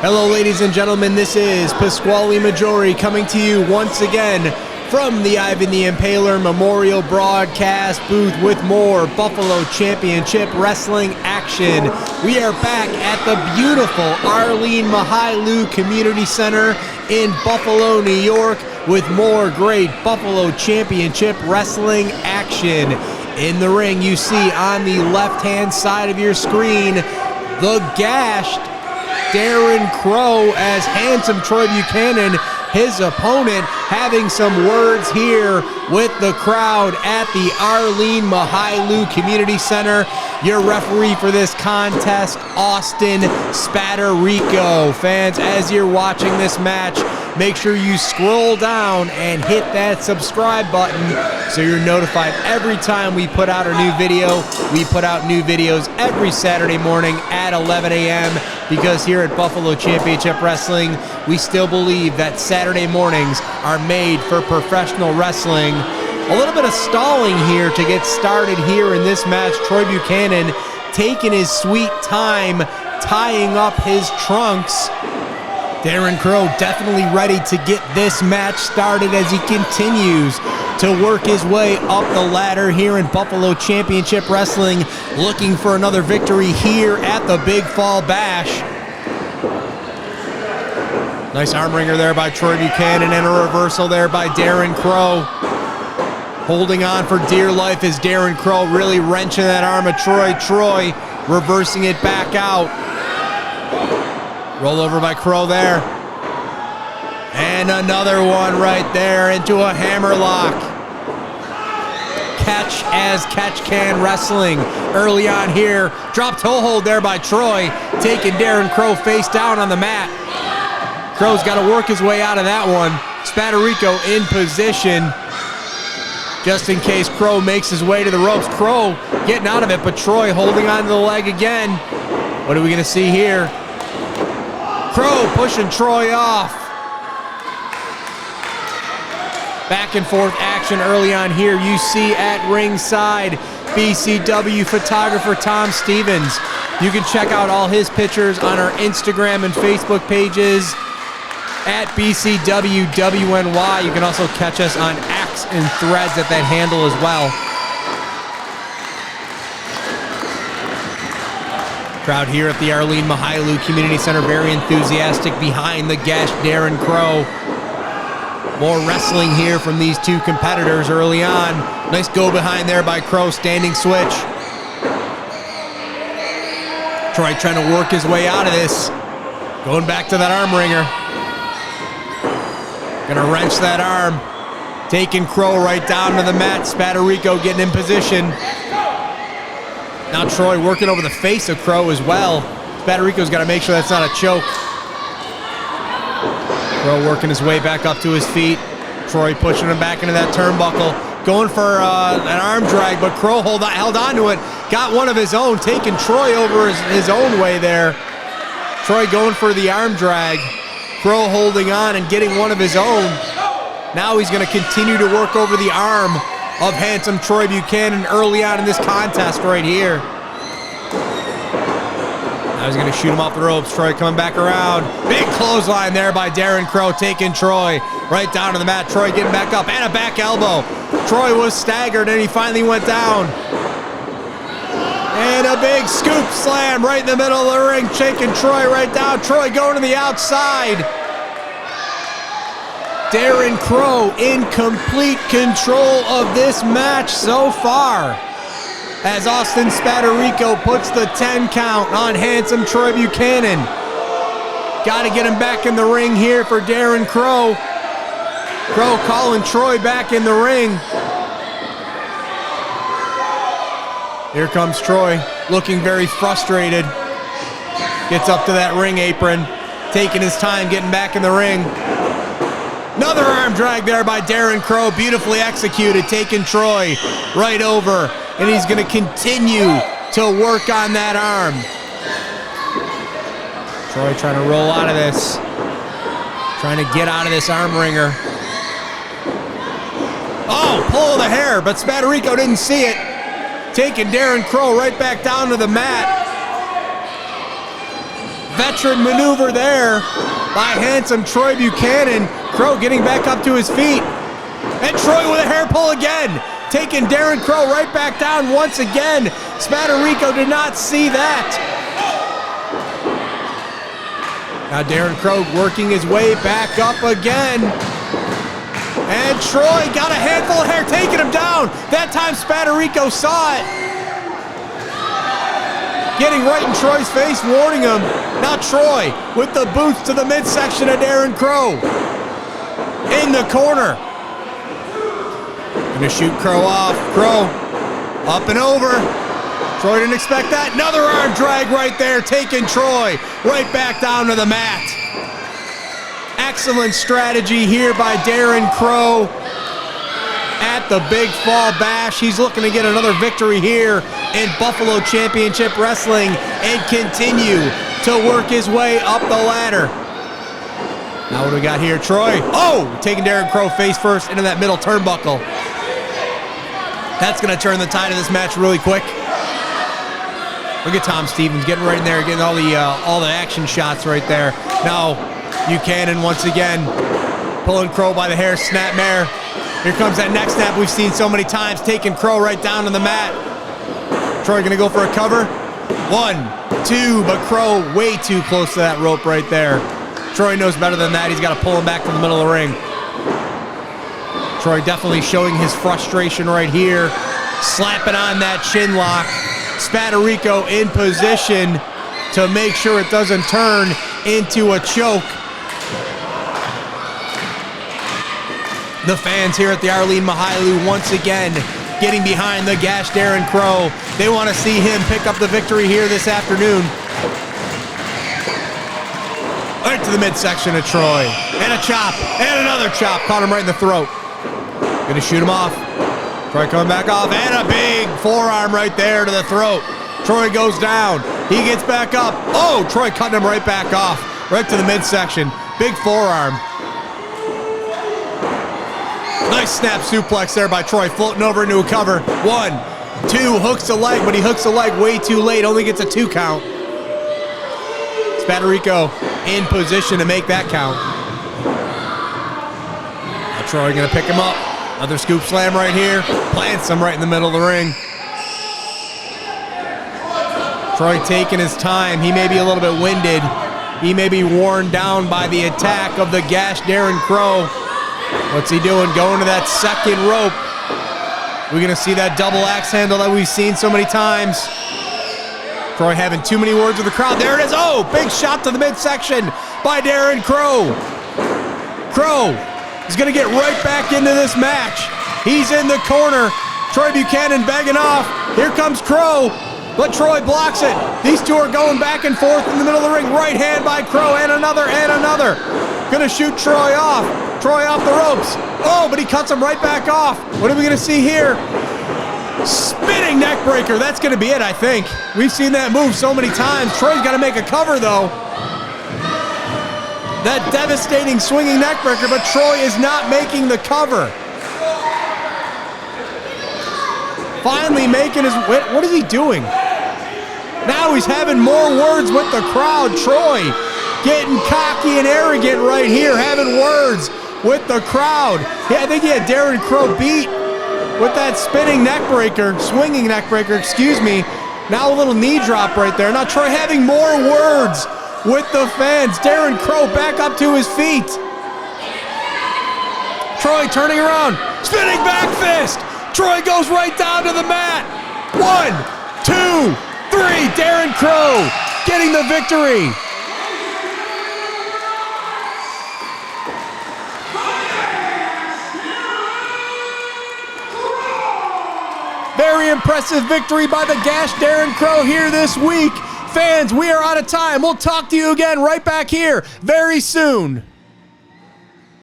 Hello, ladies and gentlemen. This is Pasquale Maggiore coming to you once again from the Ivan the Impaler Memorial Broadcast booth with more Buffalo Championship Wrestling action. We are back at the beautiful Arlene Mihailu Community Center in Buffalo, New York with more great Buffalo Championship Wrestling action. In the ring, you see on the left-hand side of your screen, the Gashed Darren Crowe as handsome Troy Buchanan, his opponent, having some words here with the crowd at the Arlene Mihailu Community Center. Your referee for this contest, Austin Spadarico. Fans, as you're watching this match, make sure you scroll down and hit that subscribe button so you're notified every time we put out a new video. We put out new videos every Saturday morning at 11 a.m. because here at Buffalo Championship Wrestling, we still believe that Saturday mornings are made for professional wrestling. A little bit of stalling here to get started here in this match. Troy Buchanan taking his sweet time tying up his trunks. Darren Crowe definitely ready to get this match started as he continues to work his way up the ladder here in Buffalo Championship Wrestling, looking for another victory here at the Big Fall Bash. Nice arm wringer there by Troy Buchanan and a reversal there by Darren Crowe. Holding on for dear life as Darren Crowe really wrenching that arm of Troy. Troy reversing it back out. Roll over by Crowe there. And another one right there into a hammerlock. Catch as catch can wrestling early on here. Drop toe hold there by Troy, taking Darren Crowe face down on the mat. Crowe's got to work his way out of that one. Spadarico in position just in case Crowe makes his way to the ropes. Crowe getting out of it, but Troy holding on to the leg again. What are we going to see here? Crowe pushing Troy off. Back and forth action early on here. You see at ringside BCW photographer Tom Stevens. You can check out all his pictures on our Instagram and Facebook pages at BCWWNY. You can also catch us on X and Threads at that handle as well. Crowd here at the Arlene Mihailu Community Center very enthusiastic behind the Gashed Darren Crowe. More wrestling here from these two competitors early on. Nice go behind there by Crowe, standing switch. Troy trying to work his way out of this. Going back to that arm wringer. Gonna wrench that arm. Taking Crowe right down to the mat. Spadarico getting in position. Now Troy working over the face of Crowe as well. Spadarico's got to make sure that's not a choke. Crowe working his way back up to his feet. Troy pushing him back into that turnbuckle. Going for an arm drag, but Crowe held on to it. Got one of his own, taking Troy over his own way there. Troy going for the arm drag. Crowe holding on and getting one of his own. Now he's going to continue to work over the arm of handsome Troy Buchanan early on in this contest right here. Now he's going to shoot him off the ropes. Troy coming back around. Big clothesline there by Darren Crowe, taking Troy right down to the mat. Troy getting back up and a back elbow. Troy was staggered and he finally went down. And a big scoop slam right in the middle of the ring, shaking Troy right down. Troy going to the outside. Darren Crowe in complete control of this match so far, as Austin Spadarico puts the 10 count on handsome Troy Buchanan. Got to get him back in the ring here for Darren Crowe. Crowe calling Troy back in the ring. Here comes Troy, looking very frustrated. Gets up to that ring apron, taking his time getting back in the ring. Another arm drag there by Darren Crowe, beautifully executed, taking Troy right over. And he's going to continue to work on that arm. Troy trying to roll out of this. Trying to get out of this arm wringer. Oh, pull of the hair, but Spadarico didn't see it. Taking Darren Crowe right back down to the mat. veteran maneuver there by handsome Troy Buchanan. Crowe getting back up to his feet. And Troy with a hair pull again, taking Darren Crowe right back down once again. Spadarico did not see that. Now Darren Crowe working his way back up again. And Troy got a handful of hair, taking him down. That time Spadarico saw it. Getting right in Troy's face, warning him. Now Troy with the boots to the midsection of Darren Crowe. In the corner. Gonna shoot Crowe off. Crowe up and over. Troy didn't expect that. Another arm drag right there, taking Troy right back down to the mat. Excellent strategy here by Darren Crowe at the Big Fall Bash. He's looking to get another victory here in Buffalo Championship Wrestling and continue to work his way up the ladder. Now what do we got here? Troy, taking Darren Crowe face first into that middle turnbuckle. That's going to turn the tide of this match really quick. Look at Tom Stevens getting right in there, getting all the action shots right there. Now Buchanan once again pulling Crowe by the hair, snapmare. Here comes that neck snap we've seen so many times, taking Crowe right down to the mat. Troy gonna go for a cover. 1, 2, but Crowe way too close to that rope right there. Troy knows better than that. He's got to pull him back to the middle of the ring. Troy definitely showing his frustration right here, slapping on that chin lock. Spadarico in position to make sure it doesn't turn into a choke. The fans here at the Arlene Mihailou once again getting behind the Gashed Darren Crowe. They want to see him pick up the victory here this afternoon. Right to the midsection of Troy. And a chop. And another chop. Caught him right in the throat. Gonna shoot him off. Troy coming back off. And a big forearm right there to the throat. Troy goes down. He gets back up. Troy cutting him right back off. Right to the midsection. Big forearm. Nice snap suplex there by Troy, floating over into a cover. 1, 2, hooks the leg, but he hooks the leg way too late, only gets a 2 count. Spadarico in position to make that count. Now Troy gonna pick him up. Another scoop slam right here. Plants him right in the middle of the ring. Troy taking his time. He may be a little bit winded. He may be worn down by the attack of the Gashed Darren Crowe. What's he doing? Going to that second rope. We're going to see that double axe handle that we've seen so many times. Troy having too many words with the crowd. There it is. Big shot to the midsection by Darren Crowe. Crowe is going to get right back into this match. He's in the corner. Troy Buchanan begging off. Here comes Crowe, but Troy blocks it. These two are going back and forth in the middle of the ring. Right hand by Crowe, and another, and another. Gonna shoot Troy off. Troy off the ropes. But he cuts him right back off. What are we gonna see here? Spinning neck breaker. That's gonna be it, I think. We've seen that move so many times. Troy's gotta make a cover, though. That devastating swinging neck breaker, but Troy is not making the cover. Finally making his... What is he doing? Now he's having more words with the crowd. Troy getting cocky and arrogant right here, having words with the crowd. Yeah, I think he had Darren Crowe beat with that spinning neck breaker, swinging neck breaker, excuse me. Now a little knee drop right there. Now Troy having more words with the fans. Darren Crowe back up to his feet. Troy turning around, spinning back fist. Troy goes right down to the mat. 1, 2, 3. Darren Crowe getting the victory. Very impressive victory by the Gashed Darren Crowe here this week. Fans, we are out of time. We'll talk to you again right back here very soon.